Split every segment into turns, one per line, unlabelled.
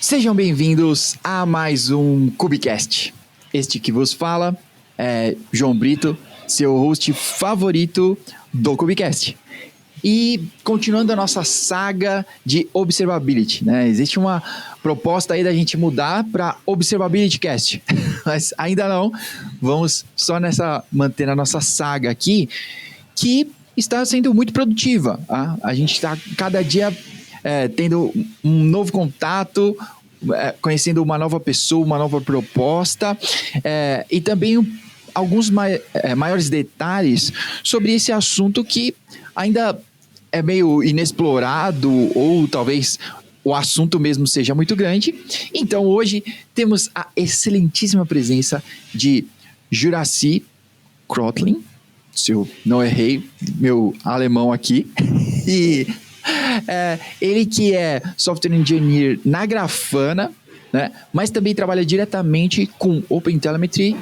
Sejam bem-vindos a mais um Cubicast. Este que vos fala é João Brito, seu host favorito do Cubicast. E continuando a nossa saga de Observability, né? Existe uma proposta aí da gente mudar para Observability Cast, mas ainda não. Vamos só manter a nossa saga aqui, que está sendo muito produtiva. Tá? A gente está cada dia tendo um novo contato, conhecendo uma nova pessoa, uma nova proposta, e também alguns maiores detalhes sobre esse assunto que ainda é meio inexplorado, ou talvez o assunto mesmo seja muito grande. Então hoje temos a excelentíssima presença de Juraci Krotlin, se eu não errei meu alemão aqui, e ele que é software engineer na Grafana, né, mas também trabalha diretamente com OpenTelemetry,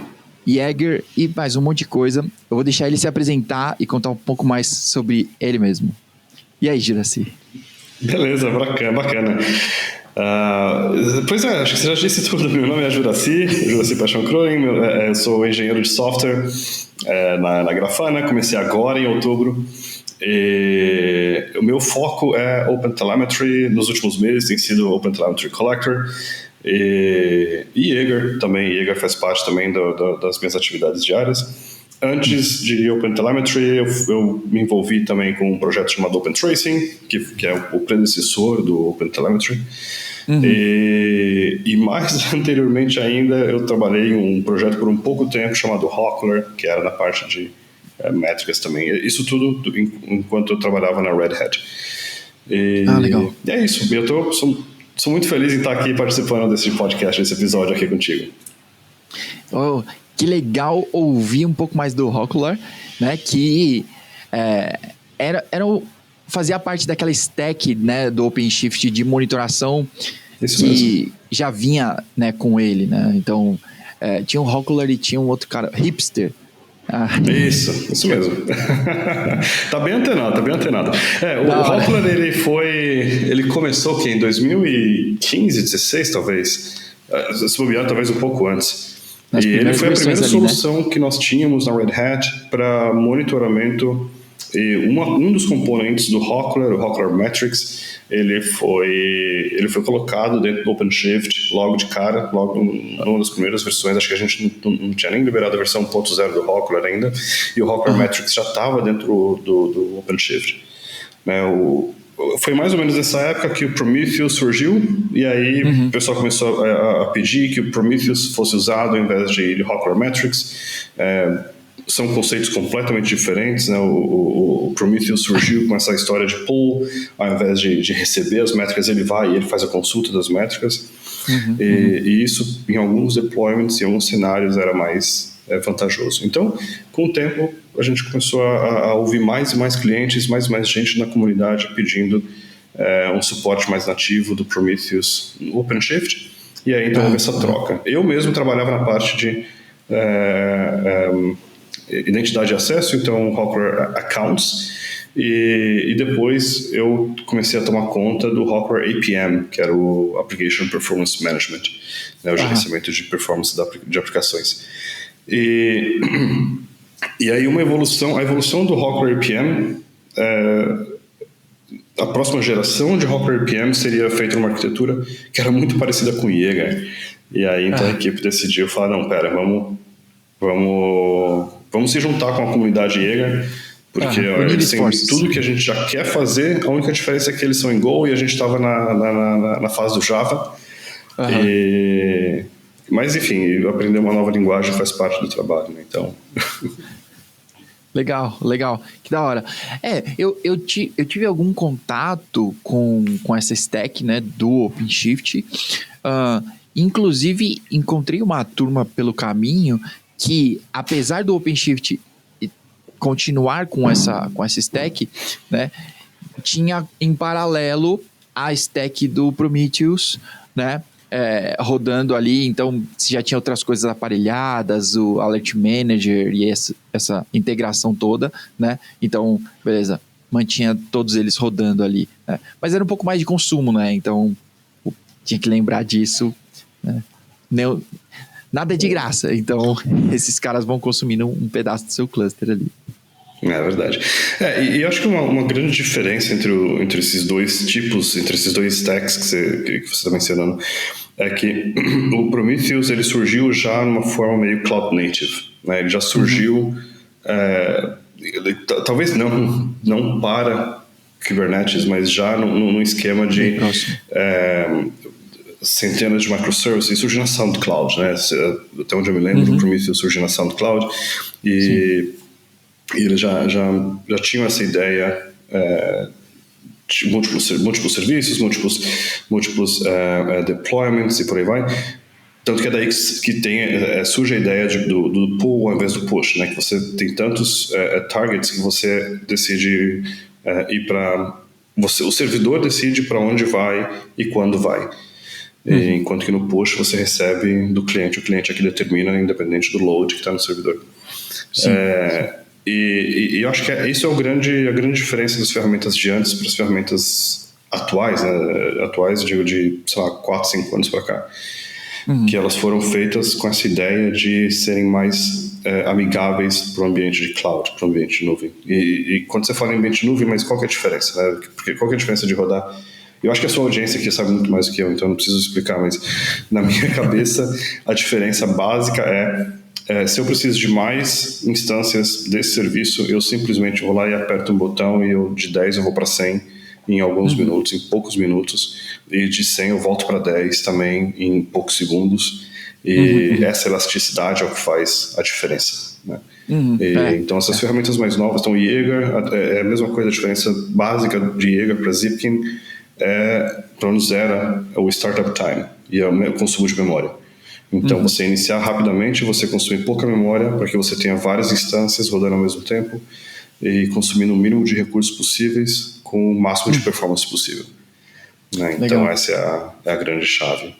Jaeger e mais um monte de coisa. Eu vou deixar ele se apresentar e contar um pouco mais sobre ele mesmo. E aí, Juraci?
Beleza, bacana. Pois é, acho que você já disse tudo. Meu nome é Juraci Paixão Krotlin, eu sou engenheiro de software na Grafana, comecei agora em outubro. E o meu foco é OpenTelemetry, nos últimos meses tem sido OpenTelemetry Collector e Jaeger também. Jaeger faz parte também das minhas atividades diárias. Antes de OpenTelemetry, eu me envolvi também com um projeto chamado OpenTracing, que é o predecessor do OpenTelemetry. Uhum. E mais anteriormente ainda, eu trabalhei em um projeto por um pouco tempo chamado Hawkler, que era na parte de métricas também. Isso tudo enquanto eu trabalhava na Red Hat.
Legal.
E é isso. Eu sou muito feliz em estar aqui participando desse podcast, desse episódio aqui contigo.
Oh, que legal ouvir um pouco mais do Hawkler, né? Que fazia parte daquela stack, né, do OpenShift de monitoração. Isso que mesmo. Já vinha, né, com ele, né? Então, tinha um Hawkler e tinha um outro cara, Hipster.
Isso mesmo. Tá bem antenado. O Hawkler, ele começou em 2015, 16 talvez. Se bobear, talvez um pouco antes. E ele foi a primeira solução, né, que nós tínhamos na Red Hat para monitoramento. E um dos componentes do Hawkler, o Hawkler Metrics, ele foi colocado dentro do OpenShift logo de cara, logo numa das primeiras versões. Acho que a gente não tinha nem liberado a versão 1.0 do Hawkler ainda, e o Hawkler Metrics já estava dentro do OpenShift. Foi mais ou menos nessa época que o Prometheus surgiu, e aí o pessoal começou a pedir que o Prometheus fosse usado ao invés de Hawkler Metrics. São conceitos completamente diferentes, né? O Prometheus surgiu com essa história de pull, ao invés de receber as métricas, ele vai e ele faz a consulta das métricas. E isso, em alguns deployments, em alguns cenários, era mais vantajoso. Então, com o tempo, a gente começou a ouvir mais e mais clientes, mais e mais gente na comunidade pedindo um suporte mais nativo do Prometheus no OpenShift, e aí então houve essa troca. Eu mesmo trabalhava na parte de identidade de acesso, então Hawkler Accounts, e depois eu comecei a tomar conta do Hawkler APM, que era o Application Performance Management, né, o gerenciamento de performance de aplicações. E aí a evolução do Hawkler APM, a próxima geração de Hawkler APM seria feita numa arquitetura que era muito parecida com o Jaeger. E aí então a equipe decidiu falar, não, pera, vamos se juntar com a comunidade Jaeger, porque eles têm tudo que a gente já quer fazer. A única diferença é que eles são em Go e a gente estava na fase do Java. Mas enfim, aprender uma nova linguagem faz parte do trabalho, né? Então...
Legal, que da hora. Eu tive algum contato com essa stack, né, do OpenShift. Inclusive, encontrei uma turma pelo caminho que, apesar do OpenShift continuar com essa stack, né, tinha em paralelo a stack do Prometheus, né, rodando ali. Então, se já tinha outras coisas aparelhadas, o Alert Manager e essa integração toda, né, então, beleza, mantinha todos eles rodando ali, né? Mas era um pouco mais de consumo, né, então tinha que lembrar disso, né? Nada é de graça, então esses caras vão consumindo um pedaço do seu cluster ali.
É verdade. E eu acho que uma grande diferença entre esses dois tipos, entre esses dois stacks que você está mencionando, é que o Prometheus ele surgiu já numa forma meio cloud native, né? Ele já surgiu, talvez não para Kubernetes, mas já num esquema de centenas de microservices. E surgiu na SoundCloud, né? Até onde eu me lembro, o Prometheus surgiu na SoundCloud e eles já tinham essa ideia de múltiplos serviços, múltiplos deployments e por aí vai. Tanto que é daí que surge a ideia do pull ao invés do push, né? Que você tem tantos targets que você decide ir para... o servidor decide para onde vai e quando vai. Enquanto que no push você recebe do cliente. O cliente é que determina, independente do load que está no servidor. E eu acho que isso é a grande diferença das ferramentas de antes para as ferramentas atuais, né? Atuais, digo, de, sei lá, 4, 5 anos para cá. Que elas foram feitas com essa ideia de serem mais amigáveis para o ambiente de cloud, para o ambiente de nuvem. E quando você fala em ambiente de nuvem, mas qual que é a diferença? Né? Porque qual que é a diferença de rodar? Eu acho que a sua audiência aqui sabe muito mais do que eu, então não preciso explicar, mas na minha cabeça a diferença básica se eu preciso de mais instâncias desse serviço, eu simplesmente vou lá e aperto um botão e de 10 eu vou para 100 em alguns minutos, em poucos minutos, e de 100 eu volto para 10 também em poucos segundos, e essa elasticidade é o que faz a diferença, né? Então essas ferramentas mais novas, então o Jaeger é a mesma coisa, a diferença básica de Jaeger para Zipkin para onde zera o startup time e o consumo de memória. Então, você iniciar rapidamente, você consumir pouca memória para que você tenha várias instâncias rodando ao mesmo tempo e consumindo o mínimo de recursos possíveis com o máximo de performance possível. Né? Então, essa é a grande chave.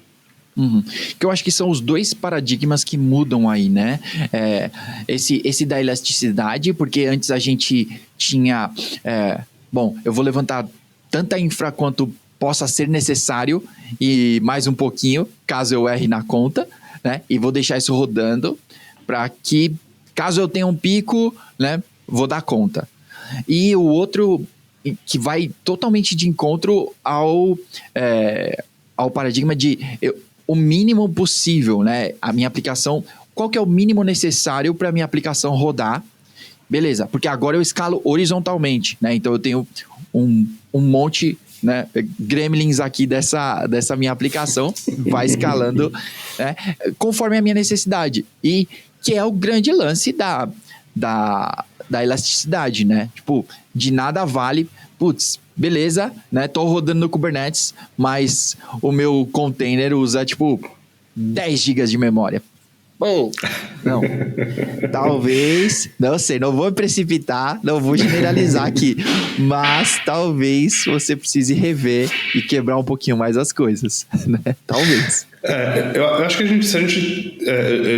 Que eu acho que são os dois paradigmas que mudam aí, né? Esse da elasticidade, porque antes a gente tinha... eu vou levantar tanta infra quanto possa ser necessário e mais um pouquinho, caso eu erre na conta, né? E vou deixar isso rodando para que, caso eu tenha um pico, né? Vou dar conta. E o outro que vai totalmente de encontro ao paradigma de o mínimo possível, né? A minha aplicação, qual que é o mínimo necessário para a minha aplicação rodar? Beleza, porque agora eu escalo horizontalmente, né? Então eu tenho um monte, né, gremlins aqui dessa minha aplicação, vai escalando, né, conforme a minha necessidade. E que é o grande lance da elasticidade, né? Tipo, de nada vale, beleza, né? Tô rodando no Kubernetes, mas o meu container usa, 10 GB de memória. Não, talvez, não sei, não vou me precipitar, não vou generalizar aqui, mas talvez você precise rever e quebrar um pouquinho mais as coisas, né? Talvez.
Eu acho que se a gente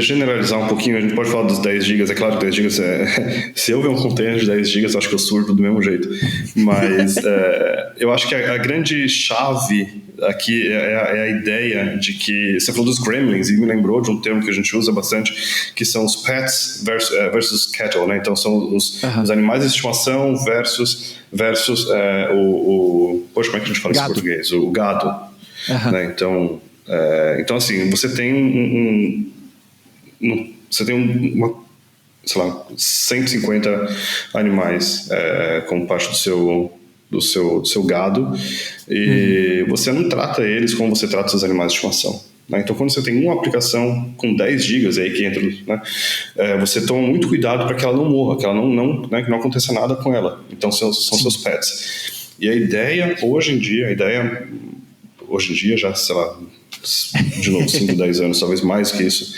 generalizar um pouquinho, a gente pode falar dos 10 GB, é claro que 10 GB se eu ver um container de 10 GB, eu acho que eu surdo do mesmo jeito, mas eu acho que a grande chave aqui é a ideia de que, você falou dos gremlins, e me lembrou de um termo que a gente usa bastante, que são os pets versus cattle, né? Então são os animais de estimação versus poxa, como é que a gente fala isso em português? O gado. Né? Então assim, você tem sei lá, 150 animais como parte do seu gado, e você não trata eles como você trata os animais de estimação. Né? Então, quando você tem uma aplicação com 10 gigas, é aí que entra, né? Você toma muito cuidado para que ela não morra, que ela né, que não aconteça nada com ela. Então, são seus pets. E a ideia, hoje em dia, já, sei lá, de novo, 5, 10 anos, talvez mais que isso,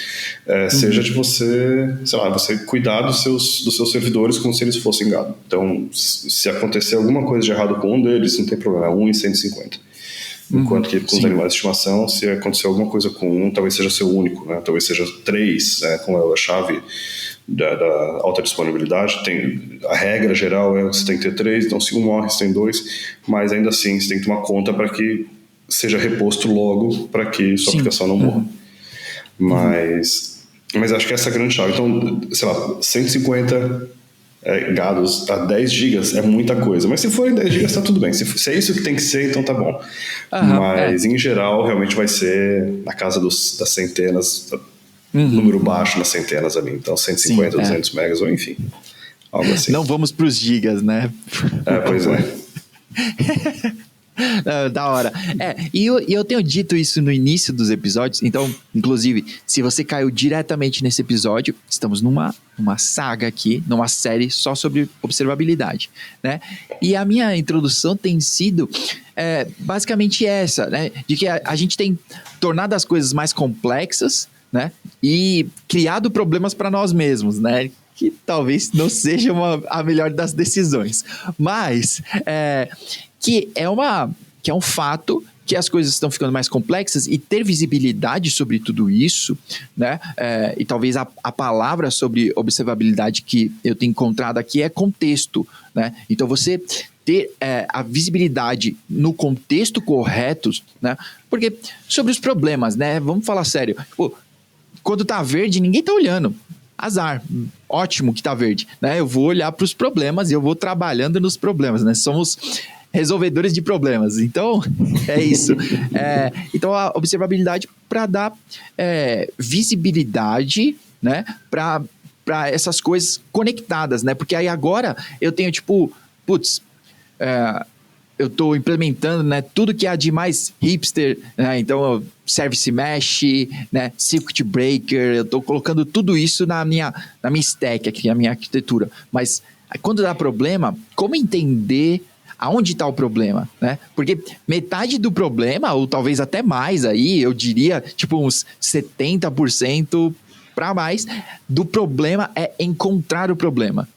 seja de você, sei lá, você cuidar dos seus servidores como se eles fossem gado. Então, se acontecer alguma coisa de errado com um deles, não tem problema, é 1 em 150. Enquanto que com os animais de estimação, se acontecer alguma coisa com um, talvez seja seu único, né? Talvez seja 3, com a chave da alta disponibilidade. A regra geral é que você tem que ter 3, então se um morre, você tem 2, mas ainda assim você tem que tomar conta para que seja reposto logo para que sua aplicação não morra. Mas acho que essa é a grande chave. Então, sei lá, 150 gados a 10 gigas é muita coisa. Mas se forem 10 gigas, tá tudo bem. Se é isso que tem que ser, então tá bom. Mas, em geral, realmente vai ser na casa das centenas, número baixo nas centenas ali. Então, 150, 200 megas, ou enfim, algo assim.
Não vamos pros gigas, né?
Pois é.
Da hora. E eu tenho dito isso no início dos episódios, então, inclusive, se você caiu diretamente nesse episódio, estamos numa saga aqui, numa série só sobre observabilidade, né? E a minha introdução tem sido basicamente essa, né? De que a gente tem tornado as coisas mais complexas, né? E criado problemas para nós mesmos, né? Que talvez não seja a melhor das decisões, mas que é um fato que as coisas estão ficando mais complexas, e ter visibilidade sobre tudo isso, né? E talvez a palavra sobre observabilidade que eu tenho encontrado aqui é contexto, né? Então você ter a visibilidade no contexto correto, né? Porque sobre os problemas, né? Vamos falar sério. Pô, quando tá verde, ninguém tá olhando. Azar, ótimo que tá verde, né? Eu vou olhar para os problemas e eu vou trabalhando nos problemas, né? Somos resolvedores de problemas, então é isso. Então a observabilidade para dar visibilidade, né? Para essas coisas conectadas, né? Porque aí agora eu tenho tipo, eu estou implementando, né, tudo que há de mais hipster, né? Então Service Mesh, né, Circuit Breaker, eu estou colocando tudo isso na minha stack aqui, na minha arquitetura. Mas quando dá problema, como entender aonde está o problema, né? Porque metade do problema, ou talvez até mais aí, eu diria, tipo uns 70% para mais, do problema é encontrar o problema.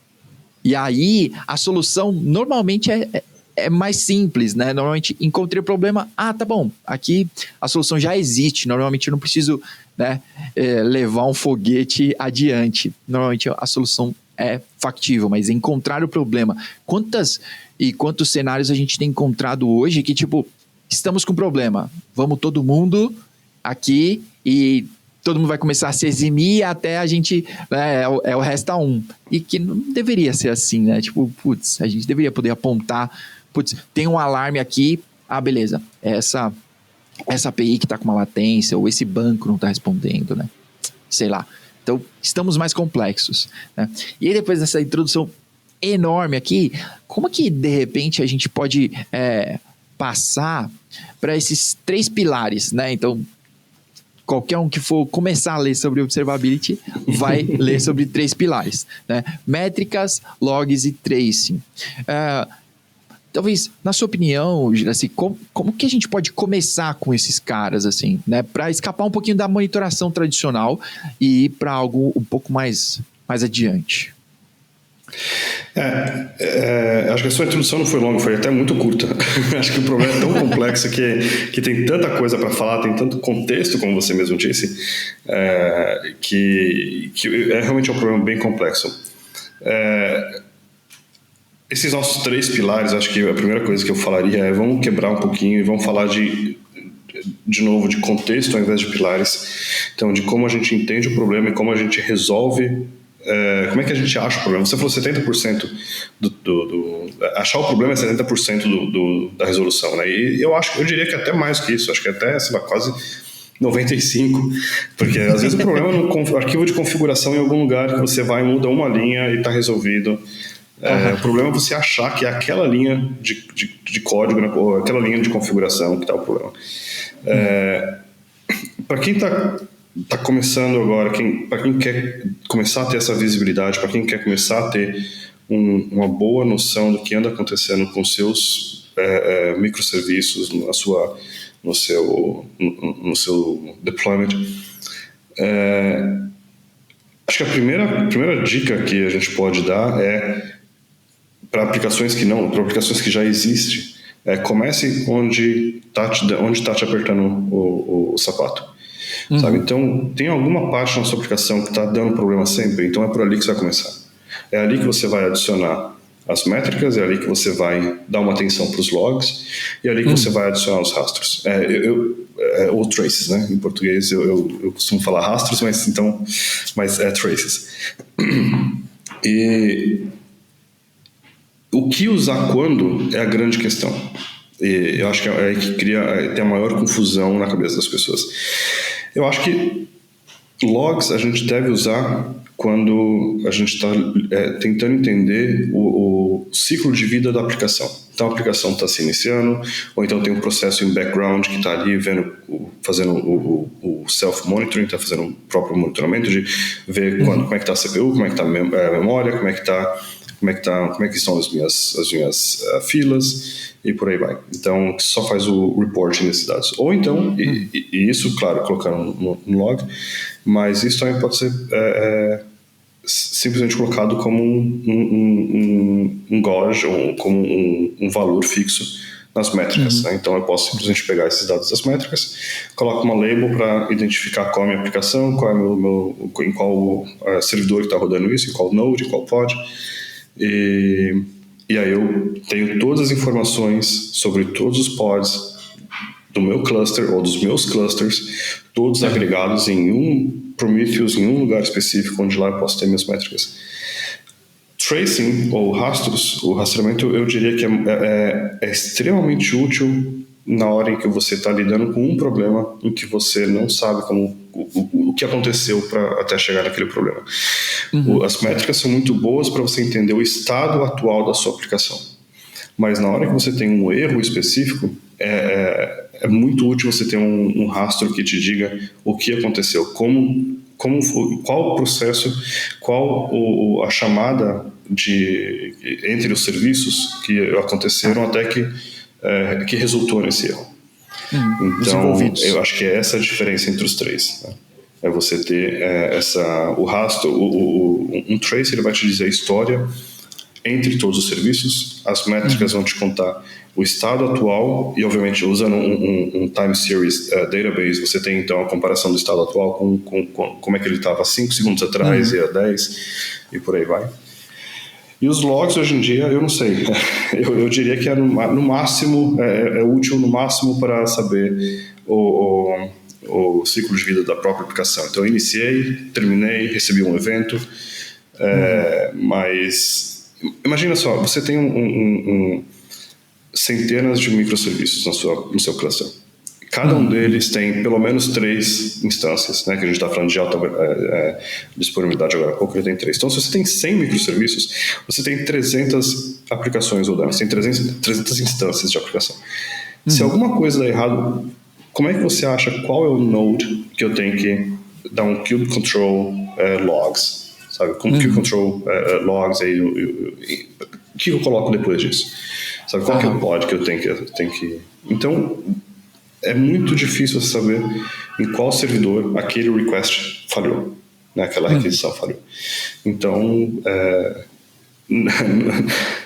E aí, a solução normalmente é mais simples, né? Normalmente, encontrei o problema, tá bom, aqui a solução já existe, normalmente eu não preciso, né, levar um foguete adiante. Normalmente a solução é factível, mas encontrar o problema. Quantos cenários a gente tem encontrado hoje que, tipo, estamos com problema, vamos todo mundo aqui e todo mundo vai começar a se eximir até a gente, né, o resta um. E que não deveria ser assim, né? Tipo, a gente deveria poder apontar, tem um alarme aqui, beleza, essa API que está com uma latência, ou esse banco não está respondendo, né? Sei lá. Então, estamos mais complexos, né? E aí, depois dessa introdução enorme aqui, como que, de repente, a gente pode passar para esses 3 pilares, né? Então, qualquer um que for começar a ler sobre observability vai ler sobre 3 pilares, né? Métricas, logs e tracing. Talvez, na sua opinião, assim, como que a gente pode começar com esses caras, assim, né? Para escapar um pouquinho da monitoração tradicional e ir para algo um pouco mais adiante.
Acho que a sua introdução não foi longa, foi até muito curta. Acho que o problema é tão complexo que tem tanta coisa para falar, tem tanto contexto, como você mesmo disse, que realmente um problema bem complexo. Esses nossos 3 pilares, acho que a primeira coisa que eu falaria vamos quebrar um pouquinho e vamos falar de novo de contexto ao invés de pilares. Então, de como a gente entende o problema e como a gente resolve. Como é que a gente acha o problema? Você falou 70% achar o problema é 70% da resolução, né? E eu diria que até mais que isso, acho que até, sei lá, quase 95%, porque às vezes o problema é no arquivo de configuração em algum lugar que você vai e muda uma linha e está resolvido. O problema é você achar que é aquela linha de código, né, ou aquela linha de configuração que está o problema. Para quem está começando agora, para quem quer começar a ter essa visibilidade, para quem quer começar a ter uma boa noção do que anda acontecendo com seus microserviços no seu deployment, acho que a primeira dica que a gente pode dar para aplicações que já existem, comece onde está te apertando o sapato. Sabe? Então, tem alguma parte na sua aplicação que está dando problema sempre, então é por ali que você vai começar. É ali que você vai adicionar as métricas, é ali que você vai dar uma atenção para os logs, e é ali que você vai adicionar os rastros. Ou traces, né? Em português eu costumo falar rastros, mas é traces. E o que usar quando é a grande questão. E eu acho que é aí que tem a maior confusão na cabeça das pessoas. Eu acho que logs a gente deve usar quando a gente está tentando entender o ciclo de vida da aplicação. Então a aplicação está se iniciando, ou então tem um processo em background que está ali fazendo o self-monitoring, está fazendo o próprio monitoramento de ver como é que está a CPU, como é que está a memória, como é que estão as minhas filas e por aí vai. Então só faz o reporting desses dados. Ou então, e isso, claro, colocando no log, mas isso também pode ser simplesmente colocado como um gauge, ou como um valor fixo nas métricas. Né? Então eu posso simplesmente pegar esses dados das métricas, coloco uma label para identificar qual é a minha aplicação, em qual servidor que está rodando isso, em qual node, em qual pod. E aí eu tenho todas as informações sobre todos os pods do meu cluster ou dos meus clusters, todos agregados em um Prometheus, em um lugar específico, onde lá eu posso ter minhas métricas. Tracing, ou rastros, o rastreamento, eu diria que é extremamente útil na hora em que você está lidando com um problema em que você não sabe o que aconteceu para até chegar naquele problema. As métricas são muito boas para você entender o estado atual da sua aplicação. Mas na hora que você tem um erro específico, é muito útil você ter um rastro que te diga o que aconteceu, qual o processo, qual a chamada entre os serviços que aconteceram até que resultou nesse erro. Então, eu acho que é essa a diferença entre os três. Né? É você ter o rastro, um trace, ele vai te dizer a história entre todos os serviços, as métricas vão te contar o estado atual, e obviamente usando um time series database, você tem então a comparação do estado atual com como é que ele estava 5 segundos atrás e a 10, e por aí vai. E os logs hoje em dia, eu não sei, eu diria que no máximo, é útil no máximo para saber o ciclo de vida da própria aplicação. Então eu iniciei, terminei, recebi um evento, mas imagina só, você tem centenas de microserviços no seu cluster. Cada um deles tem pelo menos 3 instâncias, né, que a gente está falando de alta disponibilidade agora há pouco, ele tem 3. Então, se você tem 100 microserviços, você tem 300 aplicações rodantes, tem 300 instâncias de aplicação. Se alguma coisa dá errado, como é que você acha qual é o node que eu tenho que dar um kube control logs? Sabe? Com kube control logs, aí, o que eu coloco depois disso? Sabe? Qual que é o pod que eu tenho que... Então, é muito difícil você saber em qual servidor aquele request falhou, né? Aquela requisição falhou. Então,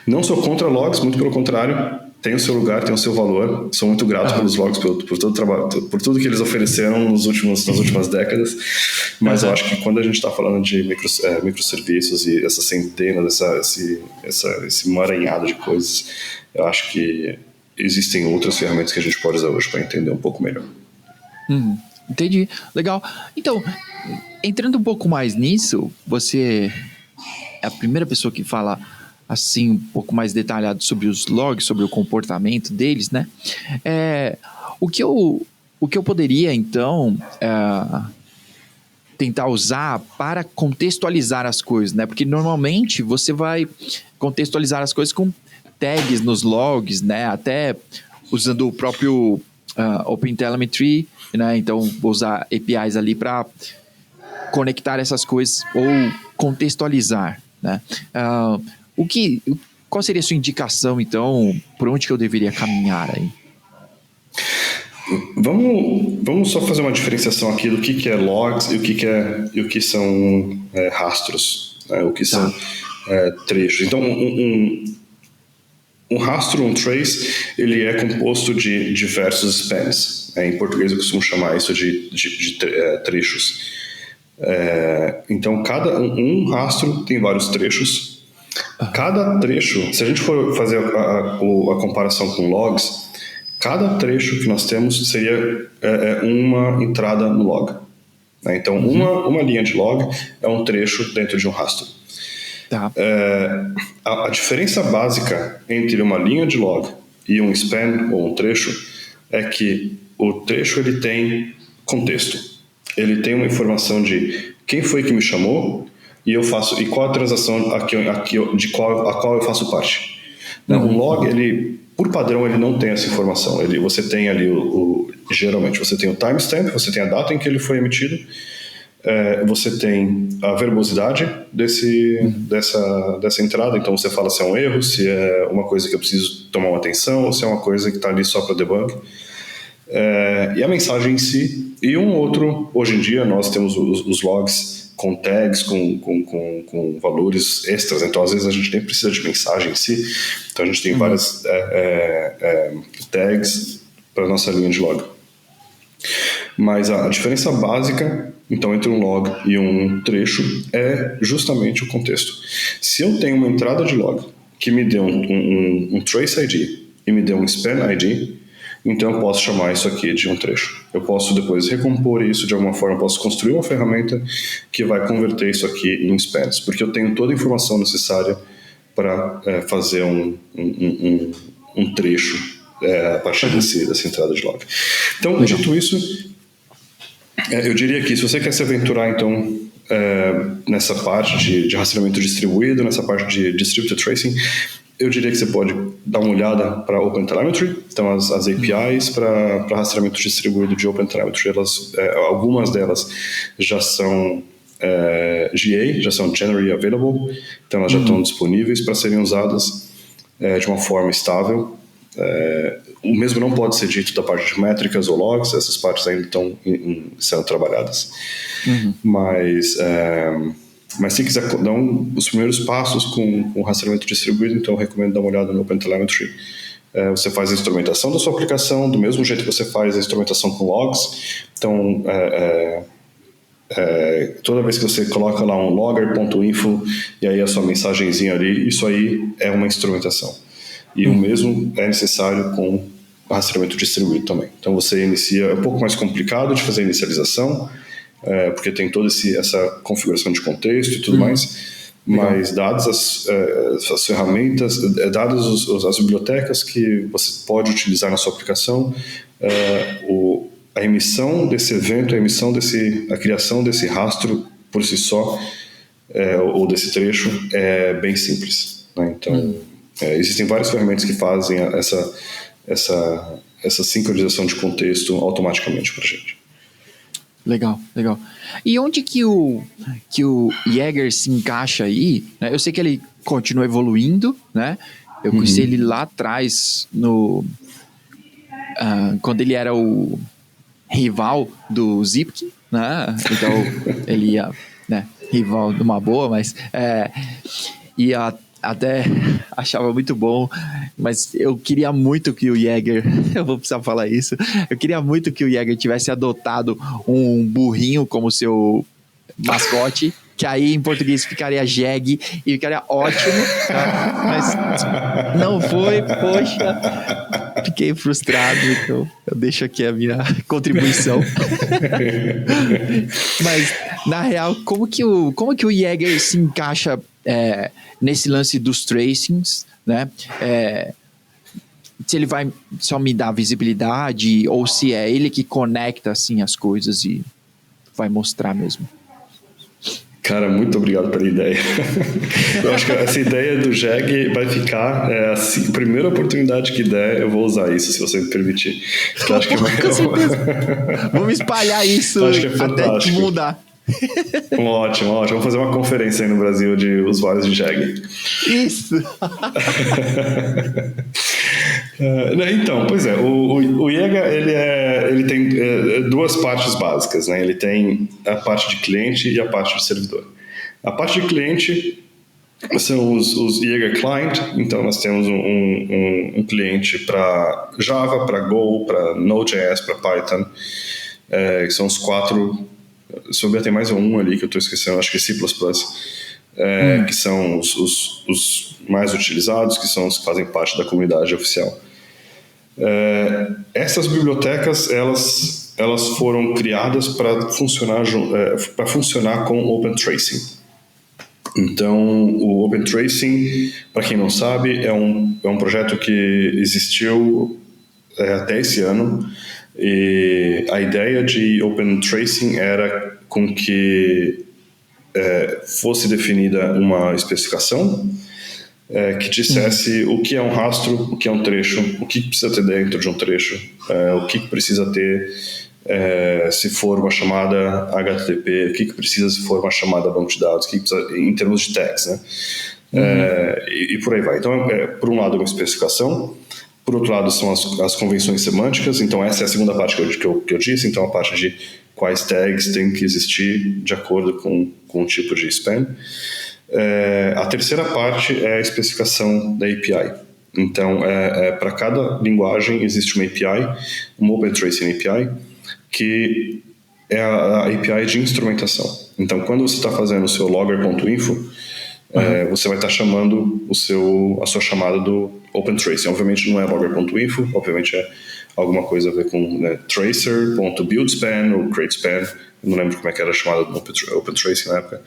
não sou contra logs, muito pelo contrário, tem o seu lugar, tem o seu valor. Sou muito grato pelos logs, por todo o trabalho, por tudo que eles ofereceram nas últimas décadas. Mas eu acho que quando a gente está falando de microserviços e essas centenas, esse emaranhado de coisas, eu acho que existem outras ferramentas que a gente pode usar hoje para entender um pouco melhor.
Entendi. Legal. Então, entrando um pouco mais nisso, você é a primeira pessoa que fala assim, um pouco mais detalhado sobre os logs, sobre o comportamento deles, né? O que eu poderia, então, tentar usar para contextualizar as coisas, né? Porque normalmente você vai contextualizar as coisas com tags nos logs, né? Até usando o próprio OpenTelemetry, né? Então, vou usar APIs ali para conectar essas coisas ou contextualizar, né? Qual seria a sua indicação, então, por onde que eu deveria caminhar aí?
Vamos só fazer uma diferenciação aqui do que é logs e o que são rastros, né? O que são trechos. Então, um rastro, um trace, ele é composto de diversos spans. Em português eu costumo chamar isso de trechos. Então, cada um rastro tem vários trechos. Cada trecho, se a gente for fazer a comparação com logs, cada trecho que nós temos seria uma entrada no log. Né? Então, uma linha de log é um trecho dentro de um rastro.
Tá.
A diferença básica entre uma linha de log e um span ou um trecho é que o trecho ele tem contexto. Ele tem uma informação de quem foi que me chamou e qual a transação a qual eu faço parte. Um log, ele, por padrão, ele não tem essa informação. Você tem ali geralmente você tem o timestamp, você tem a data em que ele foi emitido, você tem a verbosidade dessa entrada, então você fala se é um erro, se é uma coisa que eu preciso tomar uma atenção, ou se é uma coisa que está ali só para debug. E a mensagem em si. E um outro, hoje em dia nós temos os logs com tags, com valores extras, então às vezes a gente nem precisa de mensagem em si, então a gente tem várias tags para a nossa linha de log. Mas a diferença básica, então, entre um log e um trecho é justamente o contexto. Se eu tenho uma entrada de log que me deu um trace ID e me deu um span ID, então eu posso chamar isso aqui de um trecho. Eu posso depois recompor isso de alguma forma, eu posso construir uma ferramenta que vai converter isso aqui em spans, porque eu tenho toda a informação necessária para fazer um trecho a partir dessa entrada de log. Então, dito isso, eu diria que se você quer se aventurar, então, nessa parte de rastreamento distribuído, nessa parte de distributed tracing, eu diria que você pode dar uma olhada para OpenTelemetry. Então, as APIs para rastreamento distribuído de OpenTelemetry, algumas delas já são GA, já são Generally Available, então elas já estão disponíveis para serem usadas de uma forma estável. O mesmo não pode ser dito da parte de métricas ou logs, essas partes ainda estão sendo trabalhadas. Mas se quiser dar os primeiros passos com rastreamento distribuído, então eu recomendo dar uma olhada no OpenTelemetry. Você faz a instrumentação da sua aplicação do mesmo jeito que você faz a instrumentação com logs. Então, toda vez que você coloca lá um logger.info e aí a sua mensagenzinha ali, isso aí é uma instrumentação. E o mesmo é necessário com rastreamento distribuído também. Então você inicia, é um pouco mais complicado de fazer a inicialização, porque tem toda essa configuração de contexto e tudo mais, mas dadas as ferramentas, dadas as bibliotecas que você pode utilizar na sua aplicação, a emissão desse evento, a criação desse rastro por si só, ou desse trecho, é bem simples. Né? Então, existem várias ferramentas que fazem essa sincronização de contexto automaticamente para a gente.
Legal. E onde que o Jaeger se encaixa aí? Né? Eu sei que ele continua evoluindo, né? Eu conheci ele lá atrás, quando ele era o rival do Zipkin, né? Então, ele ia, né, rival de uma boa, mas até achava muito bom, mas eu queria muito que o Jaeger, eu vou precisar falar isso, eu queria muito que o Jaeger tivesse adotado um burrinho como seu mascote, que aí em português ficaria Jeg e ficaria ótimo, tá? Mas não foi, poxa, fiquei frustrado, então eu deixo aqui a minha contribuição. Mas, na real, como que o Jaeger se encaixa nesse lance dos tracings, né? Se ele vai só me dar visibilidade ou se é ele que conecta assim as coisas e vai mostrar mesmo.
Cara, muito obrigado pela ideia. Eu acho que essa ideia do Jeg vai ficar, assim, a primeira oportunidade que der, eu vou usar isso, se você me permitir. Eu acho que
com certeza. Vamos espalhar isso até que mudar.
Ótimo. Vamos fazer uma conferência aí no Brasil de usuários de Jeg.
Isso!
Então, pois é, o Jaeger ele tem duas partes básicas, né? Ele tem a parte de cliente e a parte de servidor. A parte de cliente são os Jaeger Client, então nós temos um cliente para Java, para Go, para Node.js, para Python, que são os 4. Se souber, tem mais um ali que eu estou esquecendo, acho que é C++. que são os mais utilizados, que são os que fazem parte da comunidade oficial. Essas bibliotecas, elas foram criadas para funcionar com Open Tracing. Então, o Open Tracing, para quem não sabe, é um projeto que existiu até esse ano, e a ideia de Open Tracing era com que fosse definida uma especificação que dissesse o que é um rastro, o que é um trecho, o que precisa ter dentro de um trecho, o que precisa ter se for uma chamada HTTP, o que precisa se for uma chamada banco de dados, que precisa, em termos de tags, né? E por aí vai. Então, por um lado, uma especificação, por outro lado, são as convenções semânticas. Então, essa é a segunda parte que eu disse. Então, a parte de quais tags tem que existir de acordo com o tipo de span. A terceira parte é a especificação da API. Então, para cada linguagem existe uma API, uma Open Tracing API, que é a API de instrumentação. Então, quando você está fazendo o seu logger.info, você vai estar chamando a sua chamada do Open Tracing. Obviamente não é logger.info, obviamente é alguma coisa a ver com tracer.buildspan ou createspan. Eu não lembro como é que era chamada do Open Tracing na época.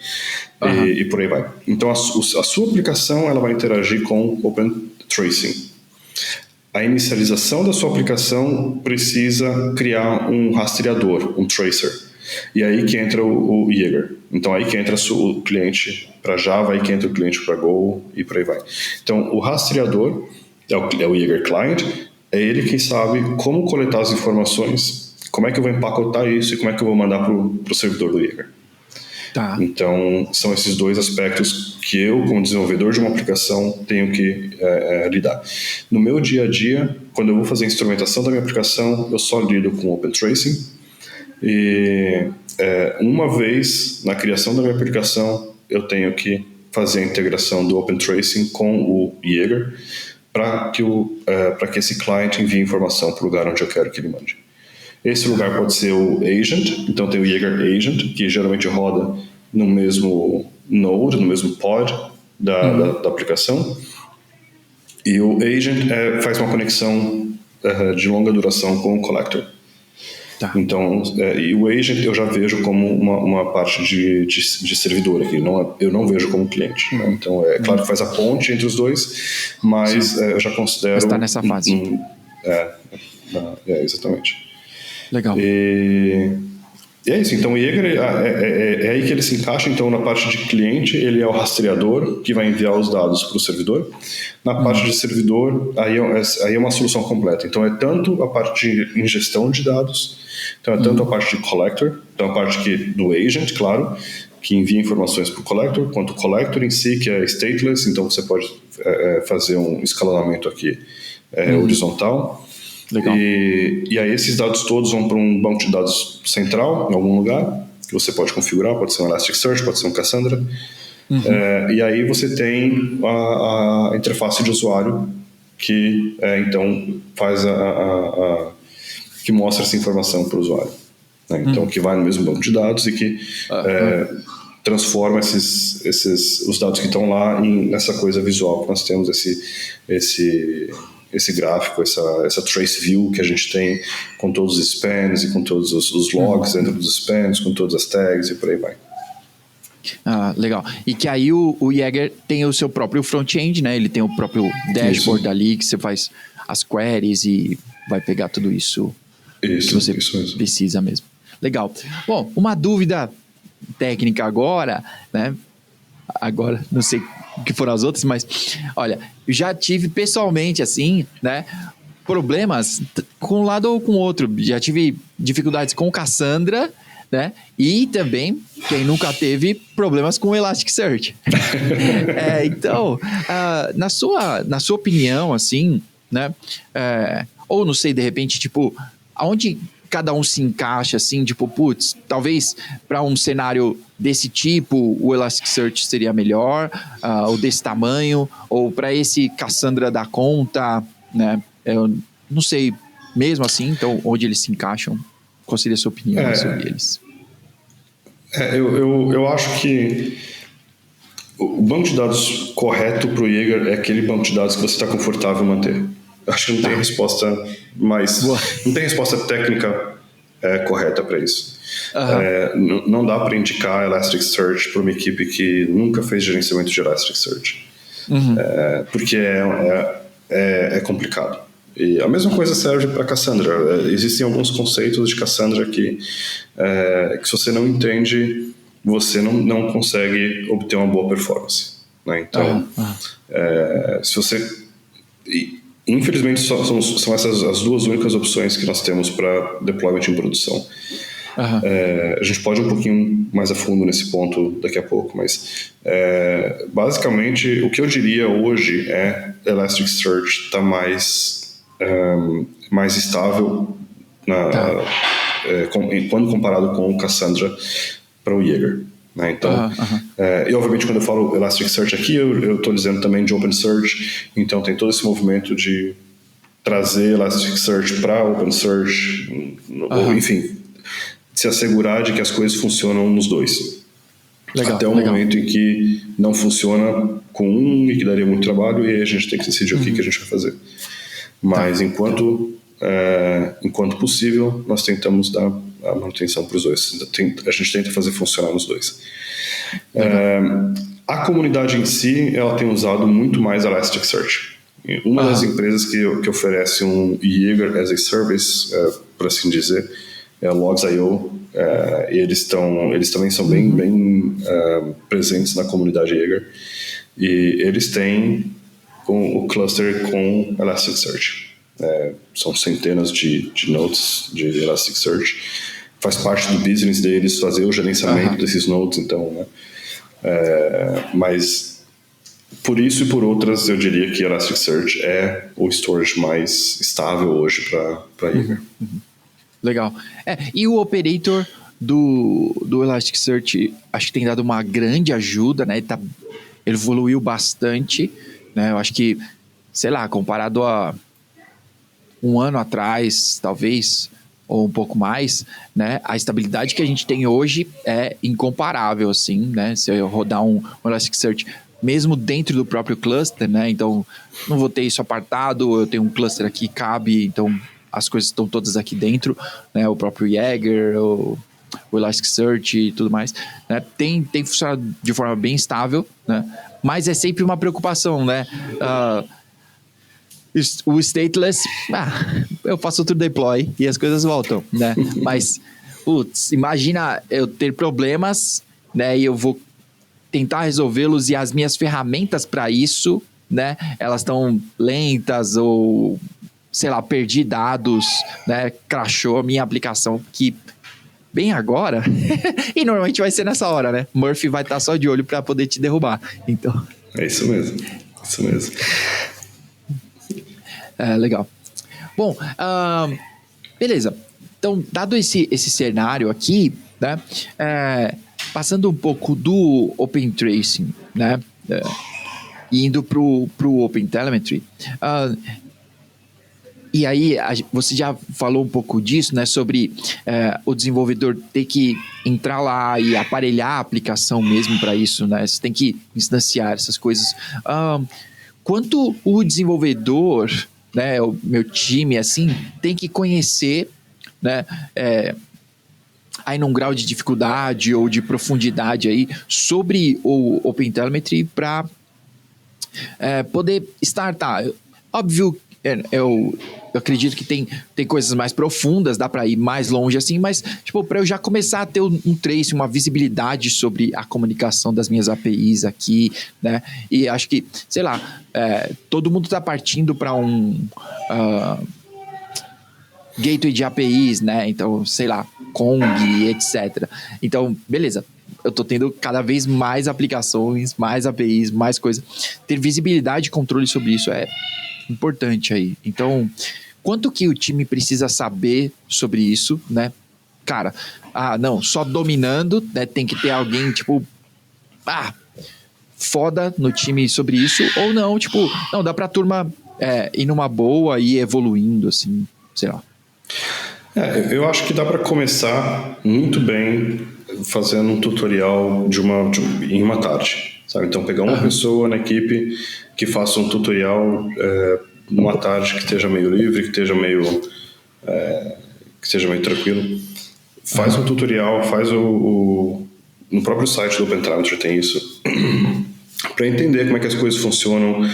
E por aí vai. Então, a sua aplicação ela vai interagir com Open Tracing. A inicialização da sua aplicação precisa criar um rastreador, um tracer. E aí que entra o Jaeger. Então, aí que entra o cliente para Java, aí que entra o cliente para Go e por aí vai. Então, o rastreador é o Jaeger Client, é ele quem sabe como coletar as informações, como é que eu vou empacotar isso e como é que eu vou mandar para o servidor do Jaeger.
Tá.
Então, são esses dois aspectos que eu, como desenvolvedor de uma aplicação, tenho que lidar. No meu dia a dia, quando eu vou fazer a instrumentação da minha aplicação, eu só lido com Open Tracing. E uma vez na criação da minha aplicação, eu tenho que fazer a integração do Open Tracing com o Jaeger para que esse client envie informação para o lugar onde eu quero que ele mande. Esse lugar pode ser o agent, então tem o Jaeger Agent, que geralmente roda no mesmo node, no mesmo pod da aplicação. E o agent faz uma conexão de longa duração com o collector.
Tá.
Então, e o agent eu já vejo como uma parte de servidor aqui, eu não vejo como cliente. Né? Então, é claro que faz a ponte entre os dois, mas eu já considero...
Mas está nessa fase.
Exatamente.
Legal.
E é isso, então o Jaeger é aí que ele se encaixa. Então, na parte de cliente, ele é o rastreador que vai enviar os dados para o servidor. Na parte de servidor, aí é uma solução completa. Então, é tanto a parte de ingestão de dados, então é tanto a parte de collector, então a parte do agent, claro, que envia informações para o collector, quanto o collector em si, que é stateless, então você pode fazer um escalonamento aqui horizontal.
Legal.
E aí esses dados todos vão para um banco de dados central, em algum lugar, que você pode configurar, pode ser um Elasticsearch, pode ser um Cassandra. E aí você tem a interface de usuário que então faz que mostra essa informação para o usuário. Né? Então, que vai no mesmo banco de dados e que transforma os dados que estão lá nessa coisa visual que nós temos, esse gráfico, essa trace view que a gente tem com todos os spans e com todos os logs dentro dos spans, com todas as tags e por aí vai.
Legal. E que aí o Jaeger tem o seu próprio front-end, né? Ele tem o próprio dashboard ali que você faz as queries e vai pegar tudo isso que você precisa mesmo. Legal. Bom, uma dúvida técnica agora, né? Agora, não sei o que foram as outras, mas olha, já tive pessoalmente assim, né? Problemas com um lado ou com o outro. Já tive dificuldades com Cassandra, né? E também, quem nunca teve problemas com o Elasticsearch. Então, na sua opinião, assim, né? Ou não sei, de repente, tipo, aonde cada um se encaixa, assim, tipo, putz, talvez para um cenário desse tipo, o Elasticsearch seria melhor, ou desse tamanho, ou para esse Cassandra da conta, né? Eu não sei, mesmo assim, então, onde eles se encaixam, qual seria a sua opinião sobre eles?
Eu acho que o banco de dados correto para o Jaeger é aquele banco de dados que você está confortável em manter. Acho que não tem resposta mais... Não tem resposta técnica correta para isso. Não dá para indicar Elasticsearch para uma equipe que nunca fez gerenciamento de Elasticsearch. Porque é complicado. E a mesma coisa serve para Cassandra. Existem alguns conceitos de Cassandra que se você não entende, você não consegue obter uma boa performance, né? Então, se você... Infelizmente, são essas as duas únicas opções que nós temos para deployment em produção. A gente pode ir um pouquinho mais a fundo nesse ponto daqui a pouco, mas basicamente o que eu diria hoje é Elasticsearch está mais estável quando comparado com o Cassandra para o Jaeger, né? Então, e obviamente quando eu falo Elasticsearch aqui, eu estou dizendo também de OpenSearch, então tem todo esse movimento de trazer Elasticsearch para OpenSearch, ou enfim, se assegurar de que as coisas funcionam nos dois. Até o momento em que não funciona com um e que daria muito trabalho, e aí a gente tem que decidir o que a gente vai fazer. Mas enquanto possível, nós tentamos dar a manutenção para os dois. A gente tenta fazer funcionar nos dois. A comunidade em si, ela tem usado muito mais Elasticsearch. Uma das empresas que oferece um Jaeger as a Service, por assim dizer, é a Logs.io, e eles também são bem presentes na comunidade Jaeger, e eles têm o cluster com Elasticsearch. São centenas de nodes de Elasticsearch. Faz parte do business deles fazer o gerenciamento desses nodes, então, né? Mas por isso e por outras, eu diria que Elasticsearch é o storage mais estável hoje para Jaeger.
Legal. E o operator do Elasticsearch, acho que tem dado uma grande ajuda, né? Ele evoluiu bastante, né? Eu acho que, sei lá, comparado a um ano atrás, talvez, ou um pouco mais, né? A estabilidade que a gente tem hoje é incomparável, assim, né? Se eu rodar um Elasticsearch, mesmo dentro do próprio cluster, né? Então, não vou ter isso apartado, eu tenho um cluster aqui, cabe, então as coisas estão todas aqui dentro, né? O próprio Jaeger, o Elasticsearch e tudo mais, né? Tem funcionado de forma bem estável, né? Mas é sempre uma preocupação, né? O stateless, eu faço outro deploy e as coisas voltam, né? Mas, imagina eu ter problemas, né? E eu vou tentar resolvê-los e as minhas ferramentas para isso, né? Elas estão lentas ou, sei lá, perdi dados, né? Crashou a minha aplicação que bem agora e normalmente vai ser nessa hora, né? Murphy vai estar só de olho para poder te derrubar. Então,
é isso mesmo.
Legal. Bom, beleza. Então, dado esse cenário aqui, né? Passando um pouco do Open Tracing, né? Indo pro Open Telemetry. E aí, você já falou um pouco disso, né? Sobre o desenvolvedor ter que entrar lá e aparelhar a aplicação mesmo para isso, né? Você tem que instanciar essas coisas. Quanto o desenvolvedor, né? O meu time, assim, tem que conhecer, né? Aí num grau de dificuldade ou de profundidade aí sobre o OpenTelemetry para poder startar. Óbvio, eu acredito que tem coisas mais profundas, dá para ir mais longe assim, mas tipo, para eu já começar a ter um trace, uma visibilidade sobre a comunicação das minhas APIs aqui, né? E acho que, sei lá, todo mundo está partindo para um gateway de APIs, né? Então, sei lá, Kong, etc. Então, beleza. Eu tô tendo cada vez mais aplicações, mais APIs, mais coisa. Ter visibilidade e controle sobre isso é importante aí. Então, quanto que o time precisa saber sobre isso, né? Cara, não, só dominando, né? Tem que ter alguém, tipo, foda no time sobre isso, ou não, tipo, não, dá pra turma ir numa boa e ir evoluindo, assim, sei lá.
Eu acho que dá para começar muito bem fazendo um tutorial em uma tarde. sabe? Então, pegar uma pessoa na equipe que faça um tutorial numa tarde que esteja meio livre, que esteja meio tranquilo, faz um tutorial, faz no próprio site do OpenTelemetry tem isso, para entender como é que as coisas funcionam,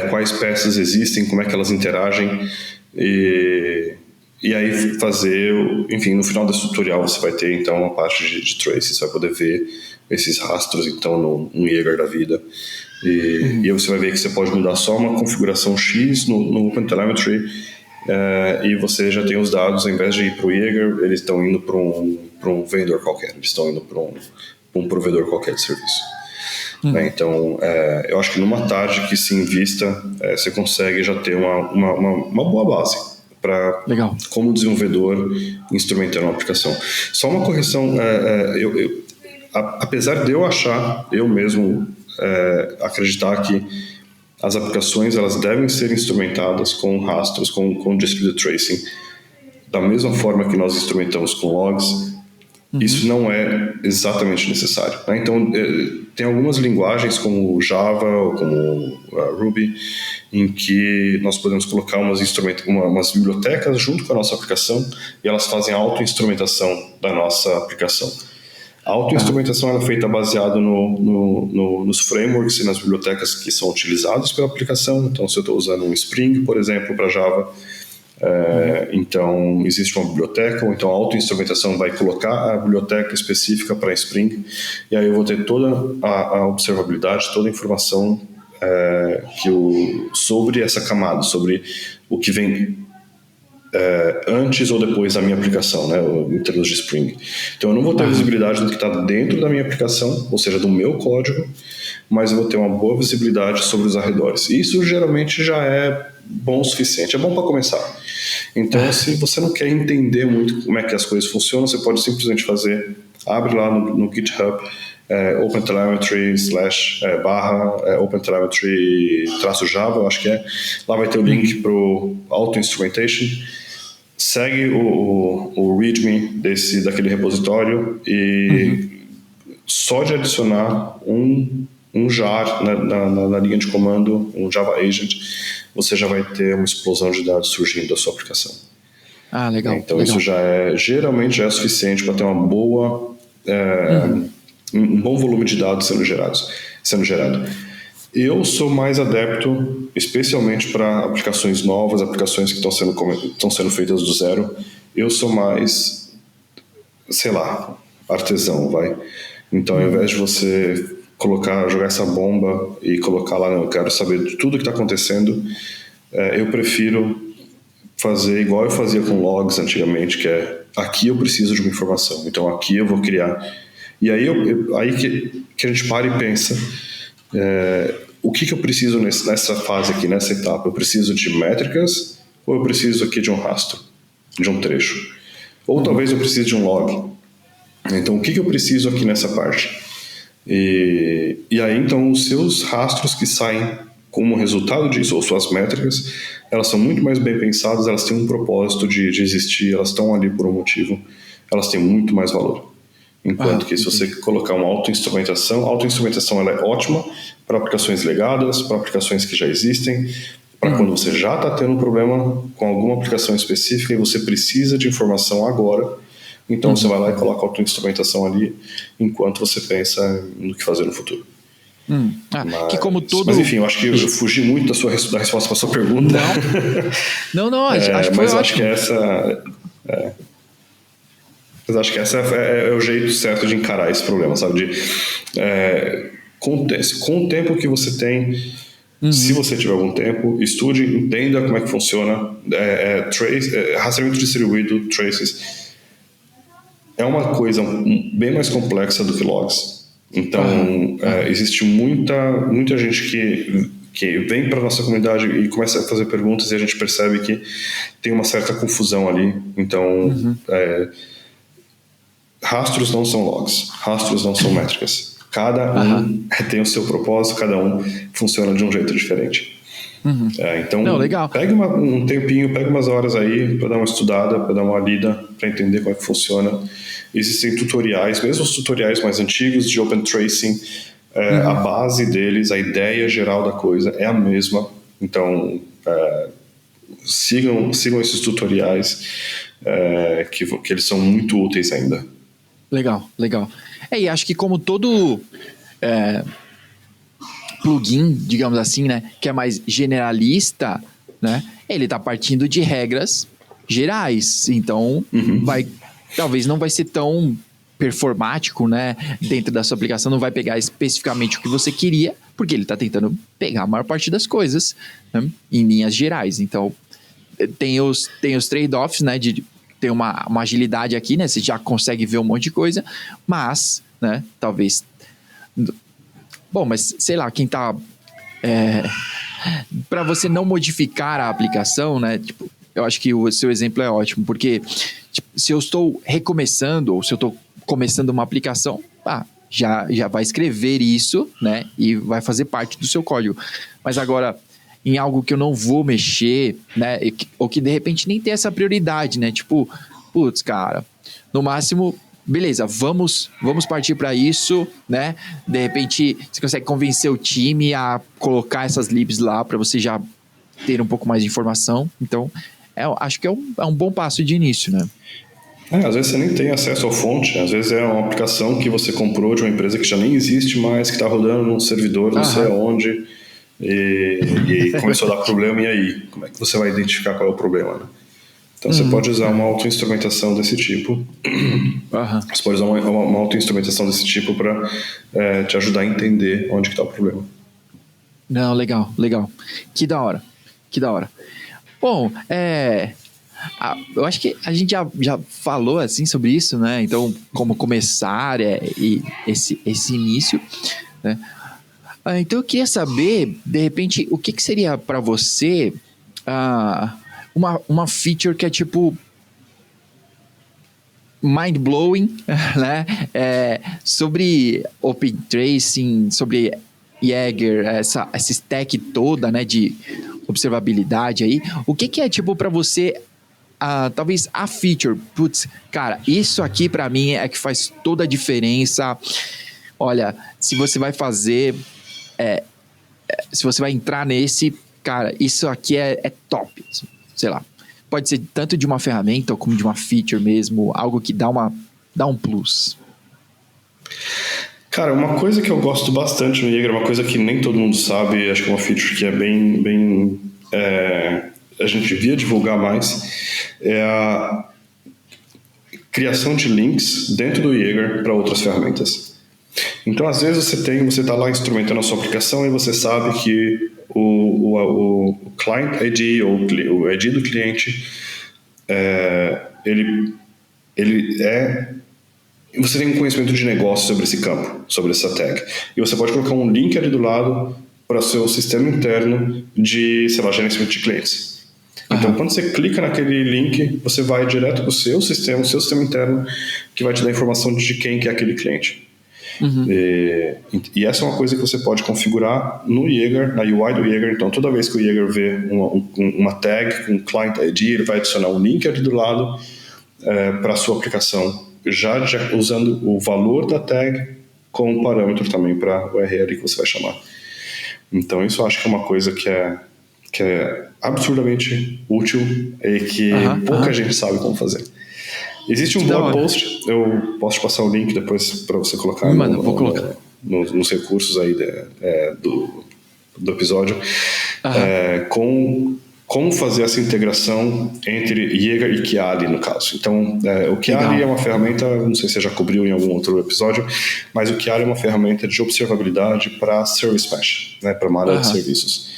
quais peças existem, como é que elas interagem, e aí fazer, enfim, no final desse tutorial você vai ter então uma parte de trace, você vai poder ver esses rastros então no Jaeger da vida, e aí você vai ver que você pode mudar só uma configuração X no OpenTelemetry, e você já tem os dados, ao invés de ir para o Jaeger, eles estão indo para um vendor qualquer, eles estão indo para um provedor qualquer de serviço. Então, eu acho que numa tarde que se invista, você consegue já ter uma boa base para, como desenvolvedor, instrumentar uma aplicação. Só uma correção, apesar de eu achar, eu mesmo acreditar que as aplicações elas devem ser instrumentadas com rastros, com distributed tracing, da mesma forma que nós instrumentamos com logs, isso não é exatamente necessário, né? Então, tem algumas linguagens como Java ou como Ruby, em que nós podemos colocar umas bibliotecas junto com a nossa aplicação e elas fazem a auto-instrumentação da nossa aplicação. A auto-instrumentação é feita baseada nos frameworks e nas bibliotecas que são utilizados pela aplicação. Então, se eu estou usando um Spring, por exemplo, para Java, então existe uma biblioteca, ou então a auto-instrumentação vai colocar a biblioteca específica para Spring, e aí eu vou ter toda a observabilidade, toda a informação sobre essa camada, sobre o que vem antes ou depois da minha aplicação, né, em termos de Spring. Então eu não vou ter visibilidade do que está dentro da minha aplicação, ou seja, do meu código, mas eu vou ter uma boa visibilidade sobre os arredores. E isso geralmente já é bom o suficiente, é bom para começar. Então, se você não quer entender muito como é que as coisas funcionam, você pode simplesmente abre lá no GitHub, OpenTelemetry /OpenTelemetry-Java, eu acho que é. Lá vai ter o link para o Auto-Instrumentation. Segue o README daquele repositório e só de adicionar um jar na linha de comando, um Java Agent, você já vai ter uma explosão de dados surgindo da sua aplicação.
Legal.
Então
legal.
Isso geralmente já é suficiente para ter um bom volume de dados sendo gerado. Eu sou mais adepto, especialmente para aplicações novas, aplicações que estão sendo feitas do zero. Eu sou mais, artesão, vai. Então, ao invés de você jogar essa bomba e colocar lá, eu quero saber de tudo que está acontecendo, eu prefiro fazer igual eu fazia com logs antigamente, que aqui eu preciso de uma informação, então aqui eu vou criar. E aí, que a gente para e pensa, o que eu preciso nessa fase aqui, nessa etapa? Eu preciso de métricas ou eu preciso aqui de um rastro, de um trecho? Ou talvez eu precise de um log. Então, o que eu preciso aqui nessa parte? E aí, então, os seus rastros que saem como resultado disso, ou suas métricas, elas são muito mais bem pensadas, elas têm um propósito de existir, elas estão ali por um motivo, elas têm muito mais valor. Enquanto que se você colocar uma auto-instrumentação, a auto-instrumentação ela é ótima para aplicações legadas, para aplicações que já existem, para quando você já está tendo um problema com alguma aplicação específica e você precisa de informação agora, então você vai lá e coloca a auto-instrumentação ali enquanto você pensa no que fazer no futuro. Mas enfim, eu acho que eu fugi muito da resposta para a sua pergunta.
Não, acho que foi
mas
ótimo.
Acho que essa... Mas acho que esse é o jeito certo de encarar esse problema, sabe? Com o tempo que você tem, se você tiver algum tempo, estude, entenda como é que funciona. Rastreamento distribuído, traces, é uma coisa bem mais complexa do que logs. Então, existe muita gente que vem para a nossa comunidade e começa a fazer perguntas e a gente percebe que tem uma certa confusão ali. Então, rastros não são logs, rastros não são métricas. Cada um tem o seu propósito, cada um funciona de um jeito diferente. Então,
legal.
Pegue um tempinho, pegue umas horas aí para dar uma estudada, para dar uma lida, para entender como é que funciona. Existem tutoriais, mesmo os tutoriais mais antigos de Open Tracing, a base deles, a ideia geral da coisa é a mesma. Então, sigam esses tutoriais, que eles são muito úteis ainda.
Legal. E acho que como todo plugin, digamos assim, né, que é mais generalista, né, ele está partindo de regras gerais. Então, talvez não vai ser tão performático, né, dentro da sua aplicação, não vai pegar especificamente o que você queria, porque ele está tentando pegar a maior parte das coisas, né, em linhas gerais. Então, tem os trade-offs, né, de ter uma agilidade aqui, né, você já consegue ver um monte de coisa, mas, né, talvez... Bom, mas sei lá, quem tá... para você não modificar a aplicação, né, tipo, eu acho que o seu exemplo é ótimo, porque tipo, se eu estou recomeçando, ou se eu estou começando uma aplicação, já vai escrever isso, né, e vai fazer parte do seu código. Mas agora, em algo que eu não vou mexer, né, ou que de repente nem tem essa prioridade, né, tipo, putz, cara, no máximo, beleza, vamos partir para isso, né, de repente você consegue convencer o time a colocar essas libs lá para você já ter um pouco mais de informação. Então, acho que é um bom passo de início, né.
Às vezes você nem tem acesso à fonte, às vezes é uma aplicação que você comprou de uma empresa que já nem existe mais, que está rodando num servidor não sei aonde, e começou a dar problema, e aí? Como é que você vai identificar qual é o problema, né? Então você pode usar uma autoinstrumentação desse tipo. Você pode usar uma autoinstrumentação desse tipo para te ajudar a entender onde está o problema.
Não, legal. Que da hora. Bom, eu acho que a gente já falou assim sobre isso, né? Então, como começar e esse início, né? Então, eu queria saber, de repente, o que seria para você uma feature que é tipo mind-blowing, né? Sobre Open Tracing, sobre Jaeger, essa stack toda, né, de observabilidade aí. O que é tipo para você talvez a feature, putz, cara, isso aqui para mim é que faz toda a diferença. Olha, se você vai fazer, se você vai entrar nesse, cara, isso aqui é top, sei lá. Pode ser tanto de uma ferramenta como de uma feature mesmo, algo que dá um plus.
Cara, uma coisa que eu gosto bastante no Jaeger, uma coisa que nem todo mundo sabe, acho que é uma feature que é bem a gente devia divulgar mais, é a criação de links dentro do Jaeger para outras ferramentas. Então, às vezes você está lá instrumentando a sua aplicação e você sabe que o client ID ou o ID do cliente você tem um conhecimento de negócio sobre esse campo, sobre essa tag. E você pode colocar um link ali do lado para o seu sistema interno de, sei lá, gerenciamento de clientes. Então, quando você clica naquele link, você vai direto para o seu sistema interno, que vai te dar informação de quem que é aquele cliente. E essa é uma coisa que você pode configurar no Jaeger, na UI do Jaeger. Então, toda vez que o Jaeger vê uma tag com client ID, ele vai adicionar um link ali do lado para a sua aplicação, já usando o valor da tag como parâmetro também para o URL que você vai chamar. Então, isso eu acho que é uma coisa que é absurdamente útil e que pouca gente sabe como fazer. Existe um blog post, eu posso te passar o link depois para você colocar nos recursos aí do episódio, com como fazer essa integração entre Jaeger e Kiali, no caso. Então, o Kiali é uma ferramenta, não sei se você já cobriu em algum outro episódio, mas o Kiali é uma ferramenta de observabilidade para Service Mesh, né, para malha de serviços.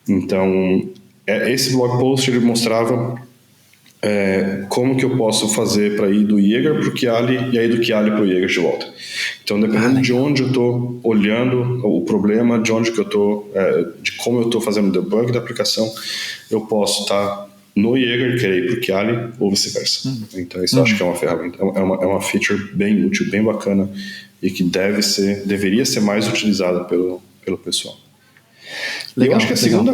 Então, esse blog post ele mostrava como que eu posso fazer para ir do Jaeger para o Kiali e aí do Kiali para o Jaeger de volta. Então, dependendo de onde eu estou olhando o problema, de onde que eu estou, de como eu estou fazendo o debug da aplicação, eu posso estar no Jaeger e querer ir para o Kiali ou vice-versa. Então, isso eu acho que é uma ferramenta, é uma feature bem útil, bem bacana e que deveria ser mais utilizada pelo pessoal. Legal, eu acho que a segunda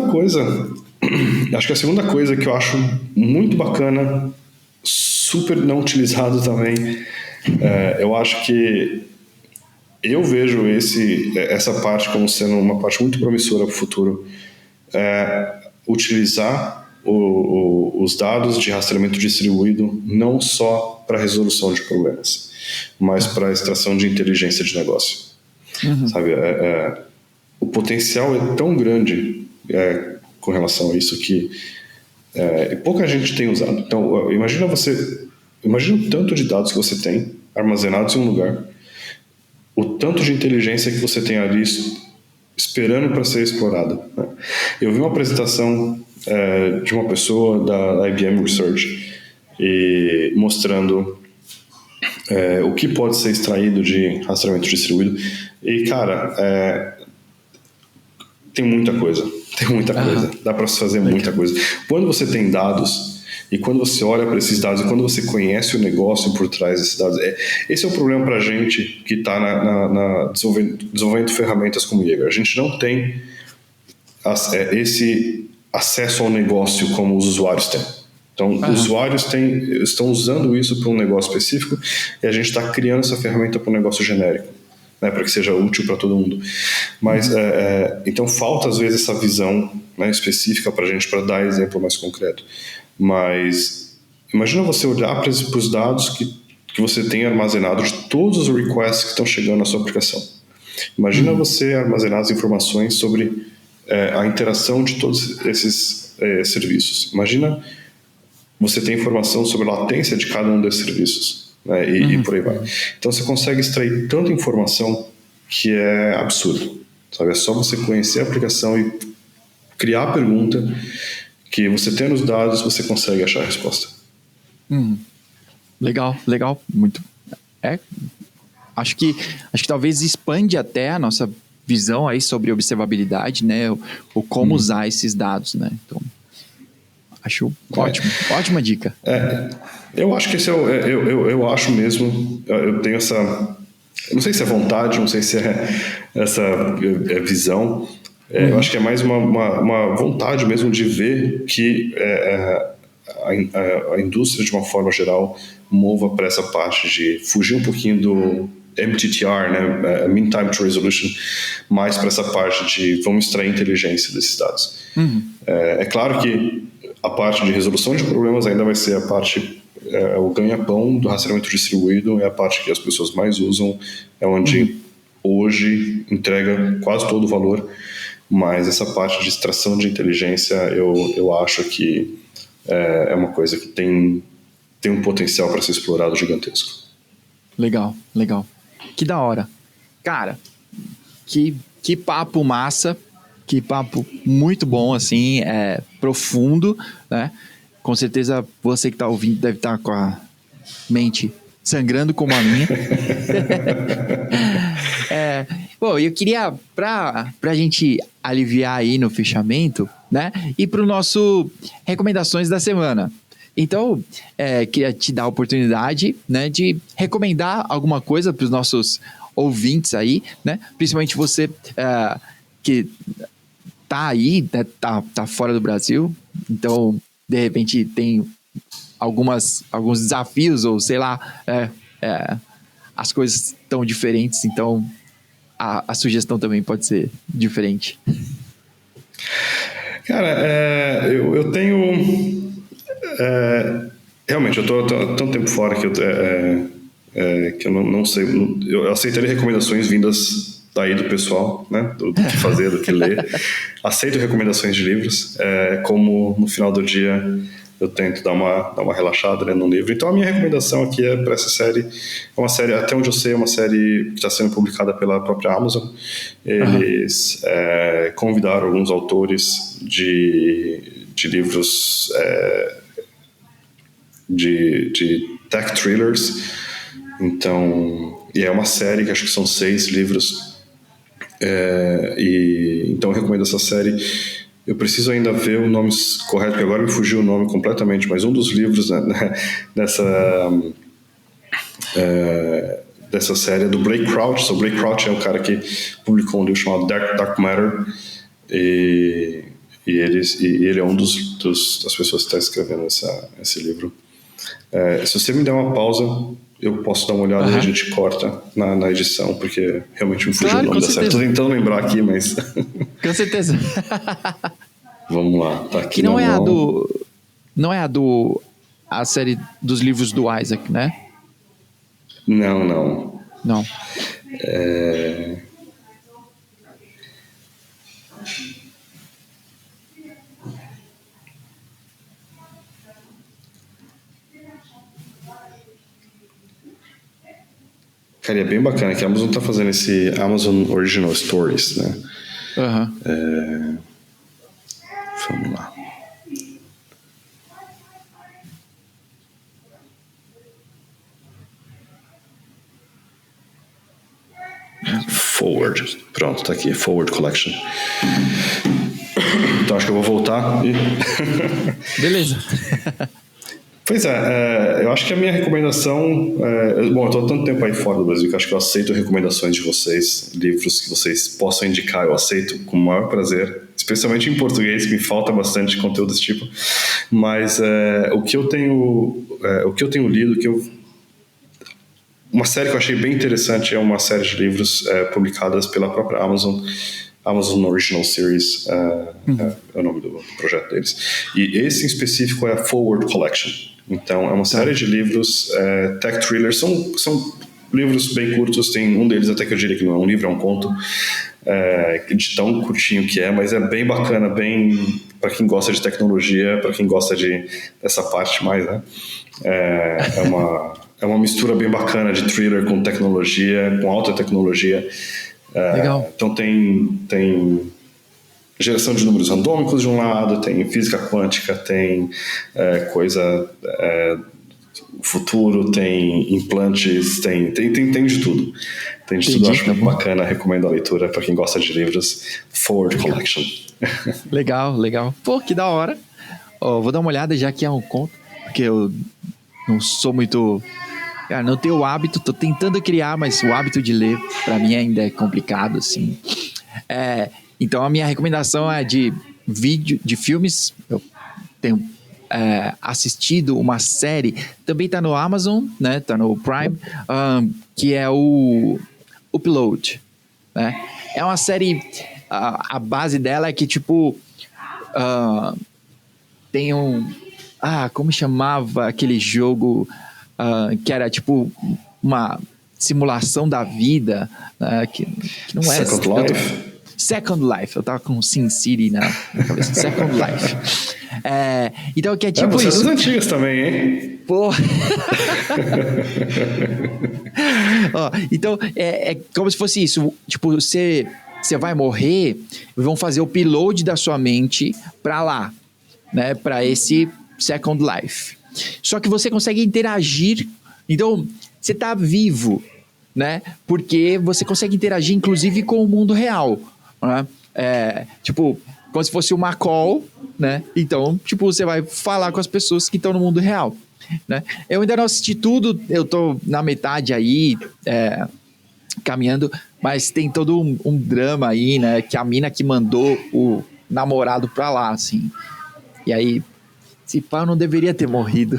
coisa que eu acho muito bacana, super não utilizado também, eu acho que eu vejo essa parte como sendo uma parte muito promissora para o futuro. Utilizar os dados de rastreamento distribuído não só para resolução de problemas, mas para extração de inteligência de negócio. Sabe, o potencial é tão grande com relação a isso que pouca gente tem usado. Então, imagina o tanto de dados que você tem armazenados em um lugar, o tanto de inteligência que você tem ali esperando para ser explorada, né? Eu vi uma apresentação de uma pessoa da IBM Research mostrando o que pode ser extraído de rastreamento distribuído. E, cara, tem muita coisa. Dá para se fazer muita coisa. Quando você tem dados e quando você olha para esses dados e quando você conhece o negócio por trás desses dados, esse é o problema para a gente que está desenvolvendo ferramentas como Jaeger. A gente não tem esse acesso ao negócio como os usuários têm. Então, os usuários estão usando isso para um negócio específico e a gente está criando essa ferramenta para um negócio genérico, né, para que seja útil para todo mundo. Mas, então, falta, às vezes, essa visão, né, específica para a gente, para dar exemplo mais concreto. Mas imagina você olhar para os dados que você tem armazenado de todos os requests que estão chegando na sua aplicação. Imagina você armazenar as informações sobre a interação de todos esses serviços. Imagina você ter informação sobre a latência de cada um desses serviços, né, e por aí vai. Então você consegue extrair tanta informação que é absurdo. Sabe? É só você conhecer a aplicação e criar a pergunta que você tendo os dados, você consegue achar a resposta.
Legal. Muito. Acho que talvez expande até a nossa visão aí sobre observabilidade, né? O como usar esses dados, né? Então, acho ótimo. Ótima dica.
Eu acho que esse eu acho mesmo, eu tenho essa, não sei se é vontade, não sei se é essa visão. Eu acho que é mais uma vontade mesmo de ver que a indústria, de uma forma geral, mova para essa parte de fugir um pouquinho do MTTR, né, Mean Time to Resolution, mais para essa parte de vamos extrair inteligência desses dados. É claro que a parte de resolução de problemas ainda vai ser a parte, o ganha-pão do rastreamento distribuído, é a parte que as pessoas mais usam, é onde hoje entrega quase todo o valor. Mas essa parte de extração de inteligência, eu acho que é uma coisa que tem um potencial para ser explorado gigantesco.
Legal. Que da hora. Cara, que papo massa, que papo muito bom, assim, profundo, né? Com certeza você que está ouvindo deve estar com a mente sangrando como a minha. Bom, eu queria, pra gente aliviar aí no fechamento, né, ir pro nosso recomendações da semana. Então, queria te dar a oportunidade, né, de recomendar alguma coisa para os nossos ouvintes aí, né, principalmente você que tá aí, né, tá fora do Brasil, então, de repente, tem alguns desafios, ou sei lá, as coisas estão diferentes, então a sugestão também pode ser diferente.
Cara, eu tenho... realmente, eu estou há tanto tempo fora que eu não sei... Eu aceitaria recomendações vindas daí do pessoal, né? Do que fazer, do que ler. Aceito recomendações de livros, como no final do dia eu tento dar uma relaxada, né, no livro. Então a minha recomendação aqui para essa série, é uma série, até onde eu sei, é uma série que está sendo publicada pela própria Amazon. Eles convidaram alguns autores de livros de tech thrillers. Então, e é uma série que acho que são 6 livros. Então eu recomendo essa série. Eu preciso ainda ver o nome correto, porque agora me fugiu o nome completamente, mas um dos livros, né, dessa série é do Blake Crouch. So, Blake Crouch é o cara que publicou um livro chamado Dark Matter, e ele é um das pessoas que está escrevendo esse livro. Se você me der uma pausa, eu posso dar uma olhada e a gente corta na edição, porque realmente me fugiu o nome da série. Tô tentando lembrar aqui, mas...
Com certeza.
Vamos lá, tá aqui.
Que não é a série dos livros do Isaac, né?
Não. Cara, é bem bacana que a Amazon tá fazendo esse Amazon Original Stories, né? Vamos lá. Forward. Pronto, tá aqui. Forward Collection. Então acho que eu vou voltar e...
Beleza.
Pois é, eu acho que a minha recomendação... bom, eu tô há tanto tempo aí fora do Brasil que eu acho que eu aceito recomendações de vocês, livros que vocês possam indicar, eu aceito com o maior prazer, especialmente em português, que me falta bastante conteúdo desse tipo. Mas o que eu tenho lido, uma série que eu achei bem interessante é uma série de livros publicadas pela própria Amazon Original Series, é o nome do projeto deles. E esse em específico é a Forward Collection. Então, é uma série de livros, tech thrillers, são livros bem curtos, tem um deles até que eu diria que não é um livro, é um conto, de tão curtinho que é, mas é bem bacana, bem para quem gosta de tecnologia, para quem gosta dessa parte mais, né? É uma mistura bem bacana de thriller com tecnologia, com alta tecnologia.
Legal.
Então tem geração de números randômicos de um lado, tem física quântica, tem futuro, tem implantes, tem de tudo. Tem de tudo, eu acho muito bacana, recomendo a leitura para quem gosta de livros. Forward Collection.
Legal. Pô, que da hora. Vou dar uma olhada já que é um conto, porque eu não sou muito... Cara, não tenho o hábito, tô tentando criar, mas o hábito de ler, pra mim, ainda é complicado, assim. Então, a minha recomendação é de vídeo, de filmes. Eu tenho assistido uma série, também tá no Amazon, né? Tá no Prime, que é o Upload, né? É uma série, a base dela é que, tipo, tem como chamava aquele jogo... que era tipo uma simulação da vida, que não é Second Life. Eu tava com Sin City na cabeça. Second Life. Então, que é tipo
você
isso.
É das antigas também, hein?
Pô. Então, é como se fosse isso. Tipo, você vai morrer, vão fazer o upload da sua mente pra lá, né? Pra esse Second Life. Só que você consegue interagir. Então, você tá vivo, né? Porque você consegue interagir, inclusive, com o mundo real, né? Tipo, como se fosse uma call, né? Então, tipo, você vai falar com as pessoas que estão no mundo real, né? Eu ainda não assisti tudo, eu tô na metade aí, caminhando, mas tem todo um drama aí, né? Que a mina que mandou o namorado pra lá, assim. E aí... esse pau não deveria ter morrido.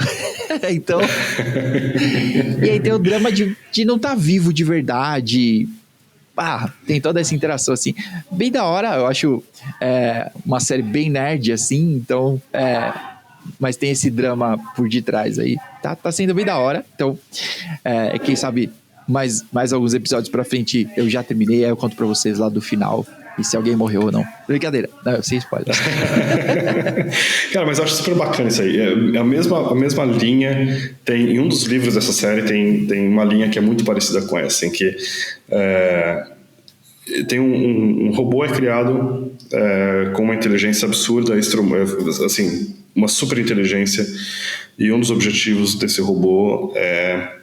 Então... e aí tem o drama de não estar vivo de verdade. Tem toda essa interação, assim. Bem da hora, eu acho uma série bem nerd, assim. Então, mas tem esse drama por detrás aí. Tá sendo bem da hora. Então, quem sabe mais alguns episódios pra frente eu já terminei. Aí eu conto pra vocês lá do final. E se alguém morreu ou não. Brincadeira. Não, eu sei spoiler.
Cara, mas eu acho super bacana isso aí. A mesma linha tem... Em um dos livros dessa série tem uma linha que é muito parecida com essa, em que tem um robô criado com uma inteligência absurda, assim, uma super inteligência, e um dos objetivos desse robô é...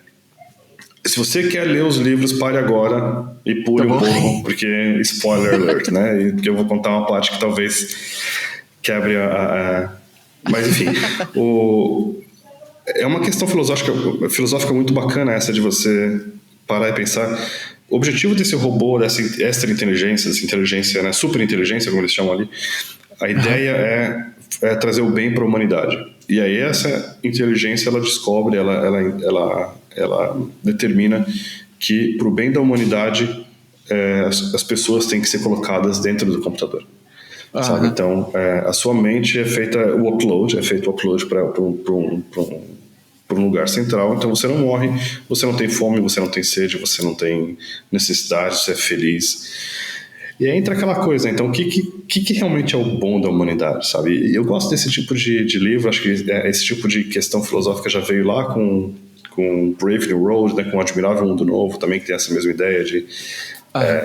Se você quer ler os livros, pare agora e pule um pouco, porque spoiler alert, né? E porque eu vou contar uma parte que talvez quebre Mas enfim, é uma questão filosófica muito bacana essa de você parar e pensar. O objetivo desse robô, dessa extra inteligência, dessa inteligência, né, super inteligência, como eles chamam ali, a ideia é trazer o bem para a humanidade. E aí essa inteligência, ela descobre, ela determina que para o bem da humanidade as pessoas têm que ser colocadas dentro do computador. Sabe? Então, a sua mente é feito o upload para um lugar central. Então, você não morre, você não tem fome, você não tem sede, você não tem necessidade, você é feliz. E aí entra aquela coisa, então, o que realmente é o bom da humanidade, sabe? E eu gosto desse tipo de livro, acho que esse tipo de questão filosófica já veio lá com Brave New World, né, com o Admirável Mundo Novo, também que tem essa mesma ideia de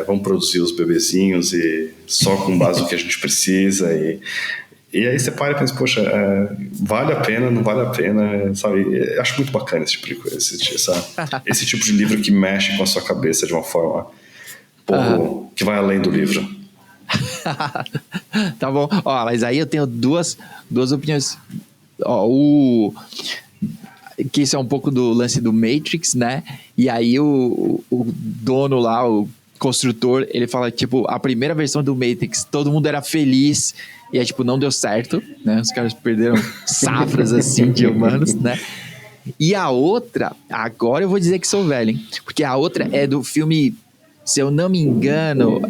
vamos produzir os bebezinhos e só com base no que a gente precisa. E aí você para e pensa, poxa, vale a pena, não vale a pena, sabe? Eu acho muito bacana esse tipo de coisa, esse tipo de livro que mexe com a sua cabeça de uma forma que vai além do livro.
Tá bom. Ó, mas aí eu tenho duas opiniões. Ó, que isso é um pouco do lance do Matrix, né? E aí o dono lá, o construtor, ele fala, tipo, a primeira versão do Matrix, todo mundo era feliz, e aí, tipo, não deu certo, né? Os caras perderam safras, assim, de humanos, né? E a outra, agora eu vou dizer que sou velho, hein? Porque a outra é do filme, se eu não me engano,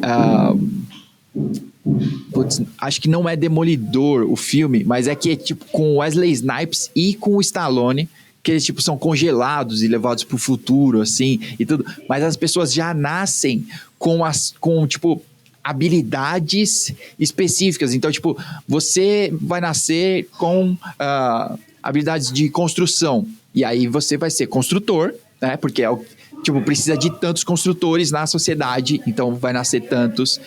acho que não é Demolidor o filme, mas é que é, tipo, com Wesley Snipes e com o Stallone, que eles, tipo, são congelados e levados pro futuro, assim, e tudo. Mas as pessoas já nascem com tipo, habilidades específicas. Então, tipo, você vai nascer com habilidades de construção. E aí você vai ser construtor, né? Porque tipo, precisa de tantos construtores na sociedade. Então, vai nascer tantos.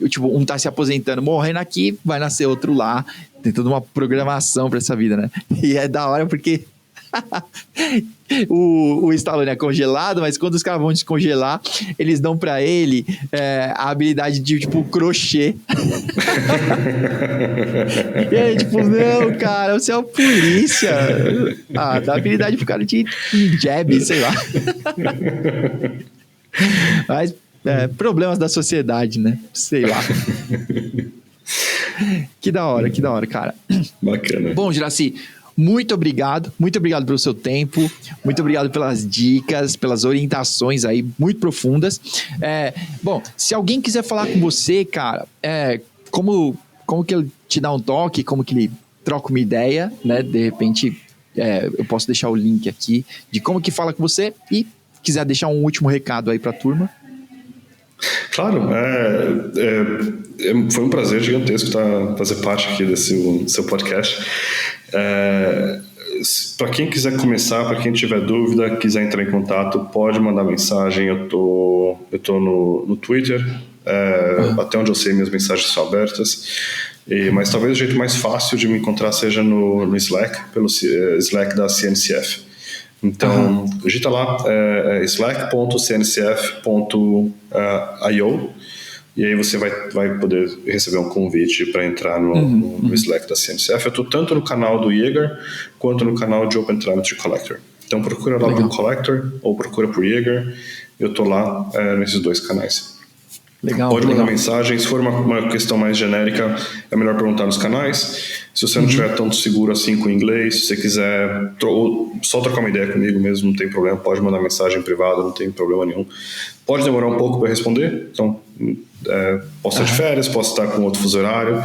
Tipo, um tá se aposentando, morrendo aqui, vai nascer outro lá. Tem toda uma programação pra essa vida, né? E é da hora porque o Stallone é congelado, mas quando os caras vão descongelar, eles dão pra ele a habilidade de, tipo, crochê. E aí, tipo, não, cara, você é o polícia. Dá habilidade pro cara de jab, sei lá. Mas problemas da sociedade, né? Sei lá. Que da hora, cara.
Bacana.
Bom, Juraci, muito obrigado pelo seu tempo, muito obrigado pelas dicas, pelas orientações aí muito profundas. Bom, se alguém quiser falar com você, cara, como que ele te dá um toque, como que ele troca uma ideia, né? De repente, eu posso deixar o link aqui de como que fala com você e quiser deixar um último recado aí pra turma.
Claro, foi um prazer gigantesco fazer parte aqui desse seu podcast. Para quem quiser começar, para quem tiver dúvida, quiser entrar em contato, pode mandar mensagem. Eu tô no Twitter, até onde eu sei minhas mensagens são abertas, mas talvez o jeito mais fácil de me encontrar seja no Slack, pelo Slack da CNCF. Então, digita lá slack.cncf.io e aí você vai poder receber um convite para entrar no Slack da CNCF. Eu estou tanto no canal do Jaeger quanto no canal de Open Telemetry Collector. Então procura lá por Collector ou procura por Jaeger. Eu estou lá nesses dois canais.
Legal,
pode mandar mensagem. Se for uma questão mais genérica, é melhor perguntar nos canais. Se você não estiver tão seguro assim com o inglês, se você quiser só trocar uma ideia comigo mesmo, não tem problema. Pode mandar mensagem privada, não tem problema nenhum. Pode demorar um pouco para responder. Então, posso estar de férias, posso estar com outro fuso horário.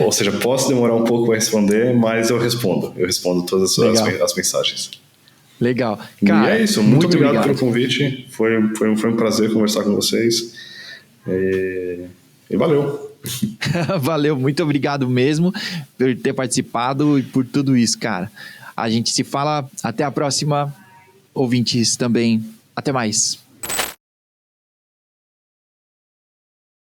Ou seja, posso demorar um pouco para responder, mas eu respondo. Eu respondo todas as mensagens.
Legal. Cara,
e é isso. Muito obrigado pelo convite. Foi um prazer conversar com vocês. E valeu.
Valeu, muito obrigado mesmo por ter participado e por tudo isso, cara. A gente se fala. Até a próxima. Ouvintes também. Até mais.